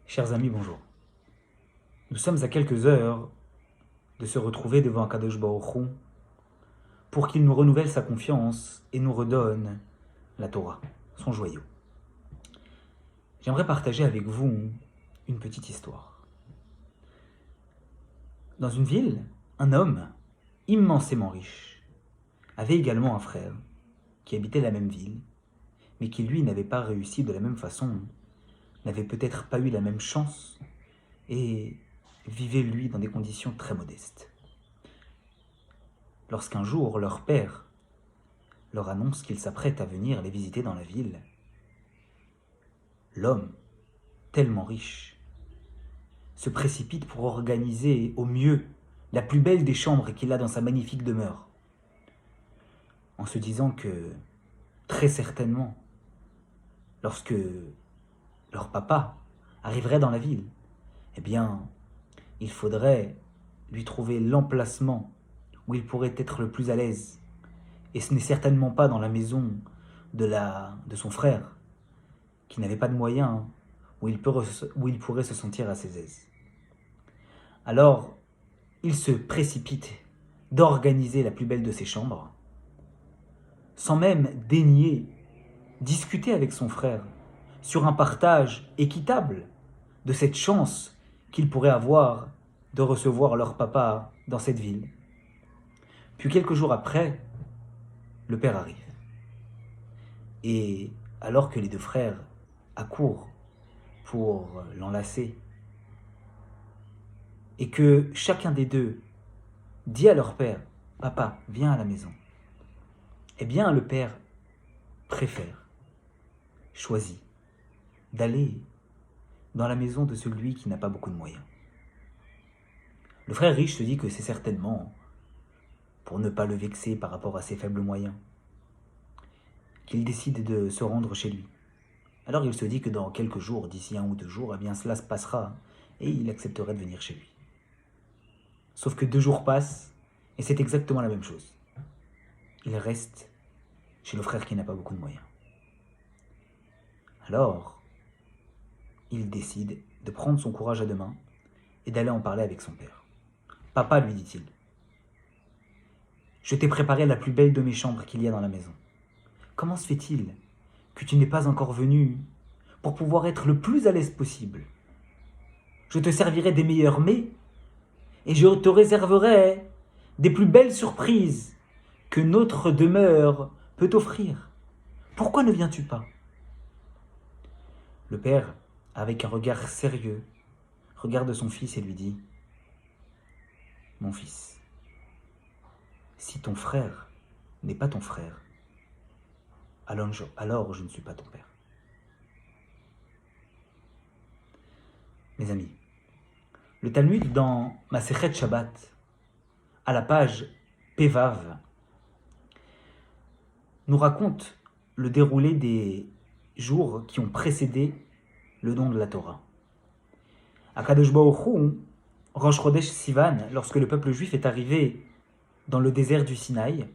Chers amis, bonjour. Nous sommes à quelques heures de se retrouver devant Akadosh Baruch Hu pour qu'il nous renouvelle sa confiance et nous redonne la Torah, son joyau. J'aimerais partager avec vous une petite histoire. Dans une ville, un homme immensément riche avait également un frère qui habitait la même ville, mais qui lui n'avait pas réussi de la même façon, n'avait peut-être pas eu la même chance et vivait lui dans des conditions très modestes. Lorsqu'un jour leur père leur annonce qu'il s'apprête à venir les visiter dans la ville, l'homme, tellement riche, se précipite pour organiser au mieux la plus belle des chambres qu'il a dans sa magnifique demeure, en se disant que, très certainement, lorsque leur papa arriverait dans la ville, eh bien, il faudrait lui trouver l'emplacement où il pourrait être le plus à l'aise. Et ce n'est certainement pas dans la maison de son frère, qui n'avait pas de moyens, où il pourrait se sentir à ses aises. Alors, il se précipite d'organiser la plus belle de ses chambres, sans même daigner discuter avec son frère sur un partage équitable de cette chance qu'il pourrait avoir de recevoir leur papa dans cette ville. Puis quelques jours après, le père arrive. Et alors que les deux frères accourent pour l'enlacer, et que chacun des deux dit à leur père « Papa, viens à la maison », eh bien le père choisit d'aller dans la maison de celui qui n'a pas beaucoup de moyens. Le frère riche se dit que c'est certainement pour ne pas le vexer par rapport à ses faibles moyens qu'il décide de se rendre chez lui. Alors il se dit que dans quelques jours, d'ici 1 ou 2 jours, eh bien cela se passera et il accepterait de venir chez lui. Sauf que 2 jours passent et c'est exactement la même chose. Il reste chez le frère qui n'a pas beaucoup de moyens. Alors, il décide de prendre son courage à deux mains et d'aller en parler avec son père. « Papa, lui dit-il, je t'ai préparé la plus belle de mes chambres qu'il y a dans la maison. Comment se fait-il que tu n'es pas encore venu pour pouvoir être le plus à l'aise possible? Je te servirai des meilleurs mets et je te réserverai des plus belles surprises que notre demeure peut t'offrir. Pourquoi ne viens-tu pas ?» Le père, avec un regard sérieux, regarde son fils et lui dit « Mon fils, si ton frère n'est pas ton frère, alors je ne suis pas ton père. » Mes amis, le Talmud dans Masechet Shabbat, à la page Pevav, nous raconte le déroulé des jours qui ont précédé le don de la Torah. Akadosh Baruch Hu, Rosh Chodesh Sivan, lorsque le peuple juif est arrivé dans le désert du Sinaï,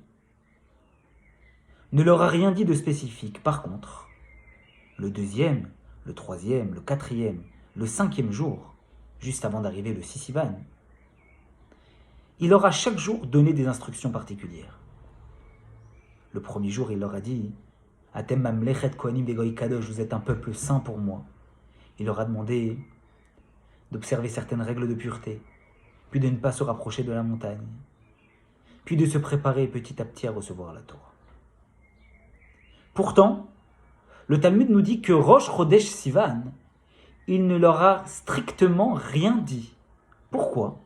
ne leur a rien dit de spécifique. Par contre, le 2e, le 3e, le 4e, le 5e jour, juste avant d'arriver le 6 Sivan, il leur a chaque jour donné des instructions particulières. Le premier jour, il leur a dit « Atem mamlechet kohanim vegoy kadosh, vous êtes un peuple saint pour moi ». Il leur a demandé d'observer certaines règles de pureté, puis de ne pas se rapprocher de la montagne, puis de se préparer petit à petit à recevoir la Torah. Pourtant, le Talmud nous dit que Rosh Chodesh Sivan, il ne leur a strictement rien dit. Pourquoi ?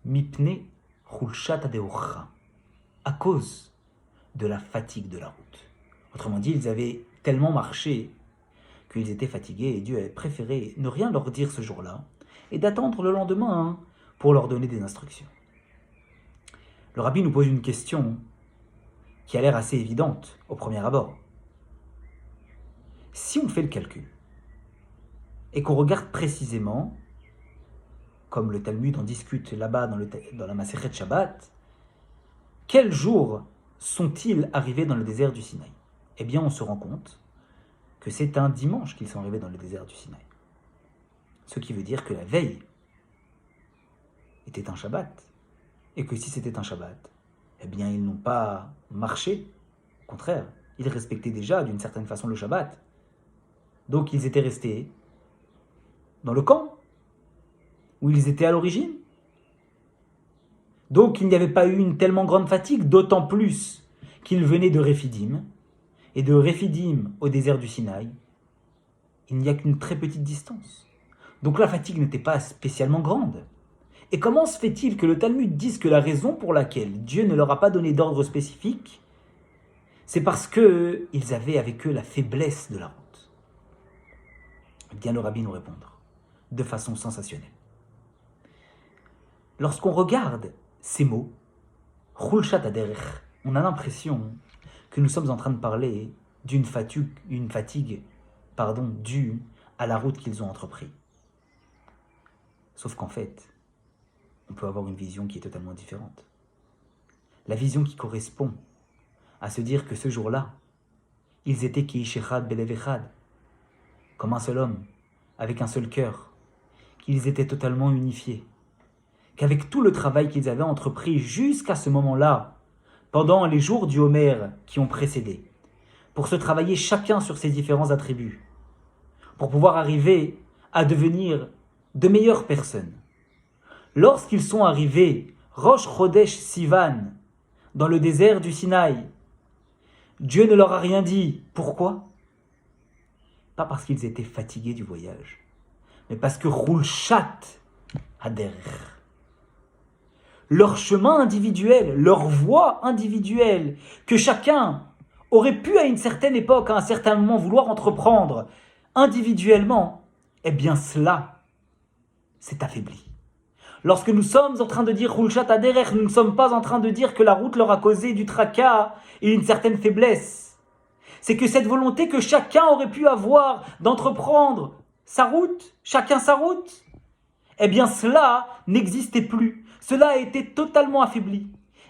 Mipne chulshat hadeocha, à cause de la fatigue de la route. Autrement dit, ils avaient tellement marché qu'ils étaient fatigués et Dieu avait préféré ne rien leur dire ce jour-là et d'attendre le lendemain pour leur donner des instructions. Le rabbi nous pose une question qui a l'air assez évidente au premier abord. Si on fait le calcul et qu'on regarde précisément, comme le Talmud en discute là-bas dans la Masechet Shabbat, quels jours sont-ils arrivés dans le désert du Sinaï ? Eh bien, on se rend compte que c'est un dimanche qu'ils sont arrivés dans le désert du Sinaï. Ce qui veut dire que la veille était un Shabbat. Et que si c'était un Shabbat, eh bien ils n'ont pas marché. Au contraire, ils respectaient déjà d'une certaine façon le Shabbat. Donc ils étaient restés dans le camp où ils étaient à l'origine. Donc il n'y avait pas eu une tellement grande fatigue, d'autant plus qu'ils venaient de Rephidim. Et de Rephidim au désert du Sinaï, il n'y a qu'une très petite distance. Donc la fatigue n'était pas spécialement grande. Et comment se fait-il que le Talmud dise que la raison pour laquelle Dieu ne leur a pas donné d'ordre spécifique, c'est parce qu'ils avaient avec eux la faiblesse de la route? Eh bien, le rabbi nous répondre de façon sensationnelle. Lorsqu'on regarde ces mots, Chulshat Haderech, on a l'impression que nous sommes en train de parler d'une fatigue, due à la route qu'ils ont entreprise. Sauf qu'en fait, on peut avoir une vision qui est totalement différente. La vision qui correspond à se dire que ce jour-là, ils étaient Keish Echad Belev Echad, comme un seul homme, avec un seul cœur, qu'ils étaient totalement unifiés, qu'avec tout le travail qu'ils avaient entrepris jusqu'à ce moment-là, pendant les jours du Homer qui ont précédé, pour se travailler chacun sur ses différents attributs, pour pouvoir arriver à devenir de meilleures personnes. Lorsqu'ils sont arrivés, Rosh Chodesh Sivan, dans le désert du Sinaï, Dieu ne leur a rien dit. Pourquoi? Pas parce qu'ils étaient fatigués du voyage, mais parce que Chulshat Haderech, leur chemin individuel, leur voie individuelle, que chacun aurait pu à une certaine époque, à un certain moment, vouloir entreprendre individuellement, eh bien cela s'est affaibli. Lorsque nous sommes en train de dire Chulshat Haderech, nous ne sommes pas en train de dire que la route leur a causé du tracas et une certaine faiblesse. C'est que cette volonté que chacun aurait pu avoir d'entreprendre sa route, chacun sa route, eh bien cela n'existait plus. Cela a été totalement affaibli.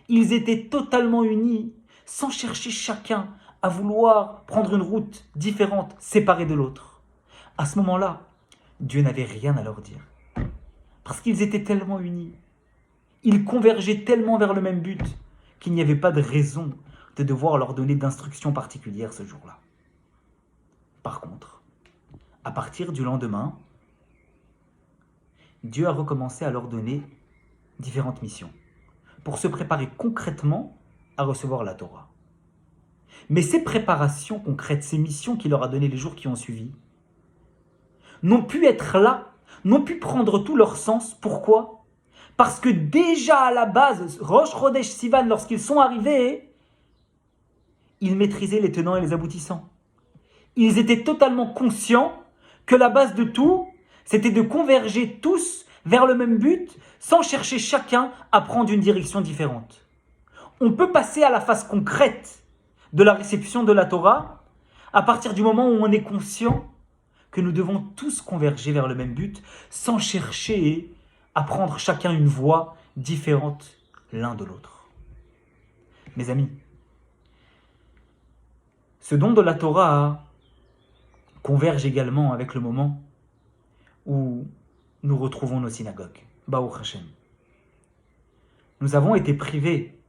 Ils étaient totalement unis, sans chercher chacun à vouloir prendre une route différente, séparée de l'autre. À ce moment-là, Dieu n'avait rien à leur dire. Parce qu'ils étaient tellement unis, ils convergeaient tellement vers le même but, qu'il n'y avait pas de raison de devoir leur donner d'instructions particulières ce jour-là. Par contre, à partir du lendemain, Dieu a recommencé à leur donner différentes missions, pour se préparer concrètement à recevoir la Torah. Mais ces préparations concrètes, ces missions qu'il leur a données les jours qui ont suivi, n'ont pu être là, n'ont pu prendre tout leur sens. Pourquoi? Parce que déjà à la base, Rosh Chodesh Sivan, lorsqu'ils sont arrivés, ils maîtrisaient les tenants et les aboutissants. Ils étaient totalement conscients que la base de tout, c'était de converger tous vers le même but, sans chercher chacun à prendre une direction différente. On peut passer à la phase concrète de la réception de la Torah à partir du moment où on est conscient que nous devons tous converger vers le même but, sans chercher à prendre chacun une voie différente l'un de l'autre. Mes amis, ce don de la Torah converge également avec le moment où nous retrouvons nos synagogues. Baruch Hashem. Nous avons été privés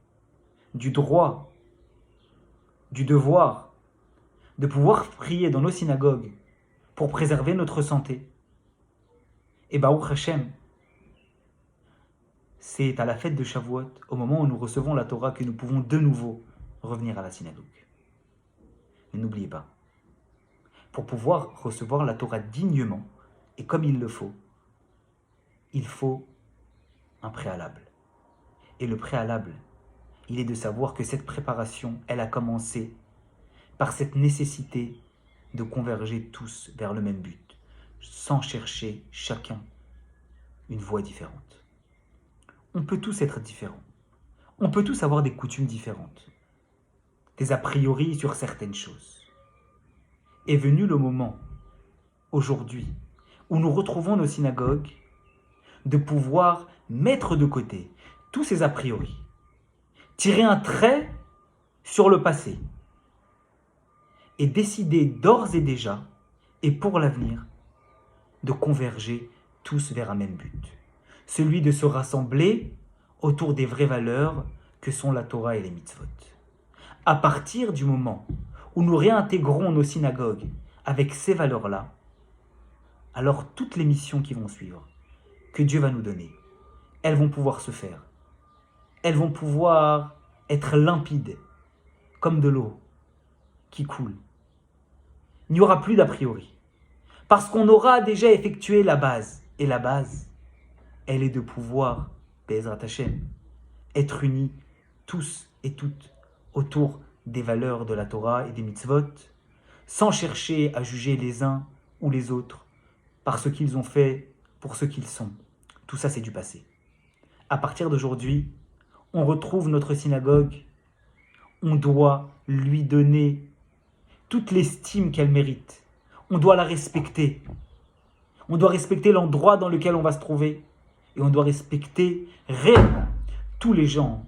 du droit, du devoir de pouvoir prier dans nos synagogues pour préserver notre santé. Et Baruch Hashem, c'est à la fête de Shavuot, au moment où nous recevons la Torah, que nous pouvons de nouveau revenir à la synagogue. Mais n'oubliez pas, pour pouvoir recevoir la Torah dignement et comme il faut un préalable. Et le préalable, il est de savoir que cette préparation, elle a commencé par cette nécessité de converger tous vers le même but, sans chercher chacun une voie différente. On peut tous être différents. On peut tous avoir des coutumes différentes, des a priori sur certaines choses. Est venu le moment, aujourd'hui, où nous retrouvons nos synagogues, de pouvoir mettre de côté tous ces a priori, tirer un trait sur le passé et décider d'ores et déjà, et pour l'avenir, de converger tous vers un même but. Celui de se rassembler autour des vraies valeurs que sont la Torah et les mitzvot. À partir du moment où nous réintégrons nos synagogues avec ces valeurs-là, alors toutes les missions qui vont suivre, que Dieu va nous donner, elles vont pouvoir se faire. Elles vont pouvoir être limpides, comme de l'eau qui coule. Il n'y aura plus d'a priori. Parce qu'on aura déjà effectué la base. Et la base, elle est de pouvoir, Be'ezrat Hashem, être unis tous et toutes autour des valeurs de la Torah et des mitzvot, sans chercher à juger les uns ou les autres par ce qu'ils ont fait, pour ce qu'ils sont. Tout ça, c'est du passé. À partir d'aujourd'hui, on retrouve notre synagogue, on doit lui donner toute l'estime qu'elle mérite. On doit la respecter. On doit respecter l'endroit dans lequel on va se trouver. Et on doit respecter réellement tous les gens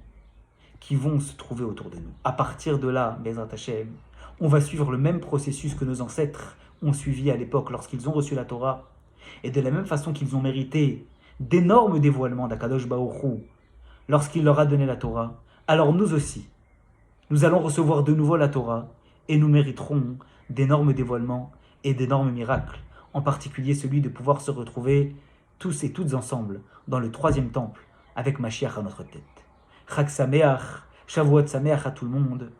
qui vont se trouver autour de nous. À partir de là, Be'ezrat Hashem, on va suivre le même processus que nos ancêtres ont suivi à l'époque lorsqu'ils ont reçu la Torah. Et de la même façon qu'ils ont mérité d'énormes dévoilements d'Akadosh Baruch Hu lorsqu'il leur a donné la Torah, alors nous aussi, nous allons recevoir de nouveau la Torah et nous mériterons d'énormes dévoilements et d'énormes miracles, en particulier celui de pouvoir se retrouver tous et toutes ensemble dans le 3e temple avec Mashiach à notre tête. Chag Sameach, Shavuot Sameach à tout le monde.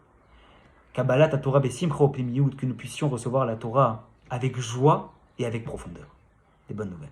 Kabbalat Torah Besimcha Oplimiyut, que nous puissions recevoir la Torah avec joie et avec profondeur. Des bonnes nouvelles.